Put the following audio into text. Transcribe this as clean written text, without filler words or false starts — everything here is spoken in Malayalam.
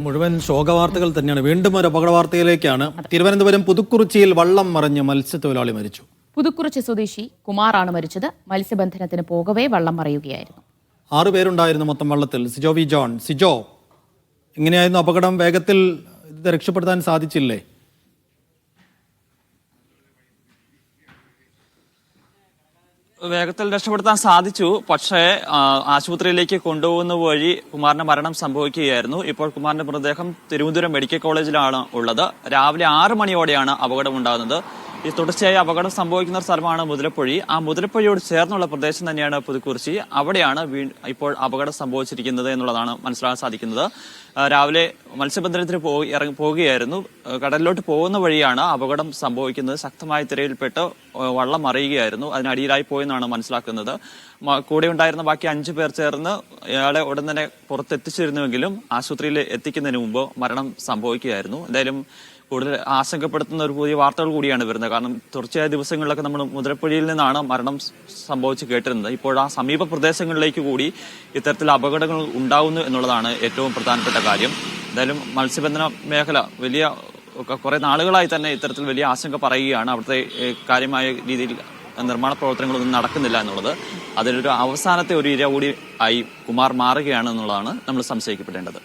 മുഴുവൻ ശോകവാർത്തകൾ തന്നെയാണ്. വീണ്ടും ഒരു അപകട വാർത്തയിലേക്കാണ്. തിരുവനന്തപുരം പുതുക്കുറിച്ചിയിൽ വള്ളം മറിഞ്ഞ് മത്സ്യത്തൊഴിലാളി മരിച്ചു. പുതുക്കുറിച്ചി സ്വദേശി കുമാറാണ് മരിച്ചത്. മത്സ്യബന്ധനത്തിന് പോകവേ വള്ളം മറിയുകയായിരുന്നു. 6 പേരുണ്ടായിരുന്നു മൊത്തം വള്ളത്തിൽ. സിജോ വി ജോൺ, സിജോ, എങ്ങനെയായിരുന്നു അപകടം? വേഗത്തിൽ ഇത് രക്ഷപ്പെടുത്താൻ സാധിച്ചില്ലേ? വേഗത്തിൽ രക്ഷപ്പെടുത്താൻ സാധിച്ചു. പക്ഷേ ആശുപത്രിയിലേക്ക് കൊണ്ടുപോകുന്ന വഴി കുമാറിന്റെ മരണം സംഭവിക്കുകയായിരുന്നു. ഇപ്പോൾ കുമാറിന്റെ മൃതദേഹം തിരുവനന്തപുരം മെഡിക്കൽ കോളേജിലാണ് ഉള്ളത്. രാവിലെ 6 മണിയോടെയാണ് അപകടം ഉണ്ടാകുന്നത്. ഈ തുടർച്ചയായി അപകടം സംഭവിക്കുന്ന സ്ഥലമാണ് മുതലപ്പൊഴി. ആ മുതലപ്പൊഴിയോട് ചേർന്നുള്ള പ്രദേശം തന്നെയാണ് പുതുക്കുറിച്ചി. അവിടെയാണ് ഇപ്പോൾ അപകടം സംഭവിച്ചിരിക്കുന്നത് എന്നുള്ളതാണ് മനസ്സിലാക്കാൻ സാധിക്കുന്നത്. രാവിലെ മത്സ്യബന്ധനത്തിന് പോവുകയായിരുന്നു. കടലിലോട്ട് പോകുന്ന വഴിയാണ് അപകടം സംഭവിക്കുന്നത്. ശക്തമായ തിരയിൽപ്പെട്ട് വള്ളം മറിയുകയായിരുന്നു. അതിനടിയിലായി പോയെന്നാണ് മനസ്സിലാക്കുന്നത്. കൂടെ ഉണ്ടായിരുന്ന ബാക്കി 5 പേർ ചേർന്ന് ഇയാളെ ഉടൻ തന്നെ പുറത്തെത്തിച്ചിരുന്നുവെങ്കിലും ആശുപത്രിയിൽ എത്തിക്കുന്നതിന് മുമ്പ് മരണം സംഭവിക്കുകയായിരുന്നു. എന്തായാലും കൂടുതൽ ആശങ്കപ്പെടുത്തുന്ന ഒരു പുതിയ വാർത്തകൾ കൂടിയാണ് വരുന്നത്. കാരണം തുടർച്ചയായ ദിവസങ്ങളിലൊക്കെ നമ്മൾ മുതലപ്പൊഴിയിൽ നിന്നാണ് മരണം സംഭവിച്ച് കേട്ടിരുന്നത്. ഇപ്പോൾ ആ സമീപ പ്രദേശങ്ങളിലേക്ക് കൂടി ഇത്തരത്തിൽ അപകടങ്ങൾ ഉണ്ടാകുന്നു എന്നുള്ളതാണ് ഏറ്റവും പ്രധാനപ്പെട്ട കാര്യം. എന്തായാലും മത്സ്യബന്ധന മേഖല കുറെ നാളുകളായി തന്നെ ഇത്തരത്തിൽ വലിയ ആശങ്ക പറയുകയാണ്. അവിടുത്തെ കാര്യമായ രീതിയിൽ നിർമ്മാണ പ്രവർത്തനങ്ങളൊന്നും നടക്കുന്നില്ല എന്നുള്ളത്. അതിലൊരു അവസാനത്തെ ഒരു ഇര കൂടി ആയി കുമാർ മാറുകയാണ് എന്നുള്ളതാണ് നമ്മൾ സംശയിക്കപ്പെടേണ്ടത്.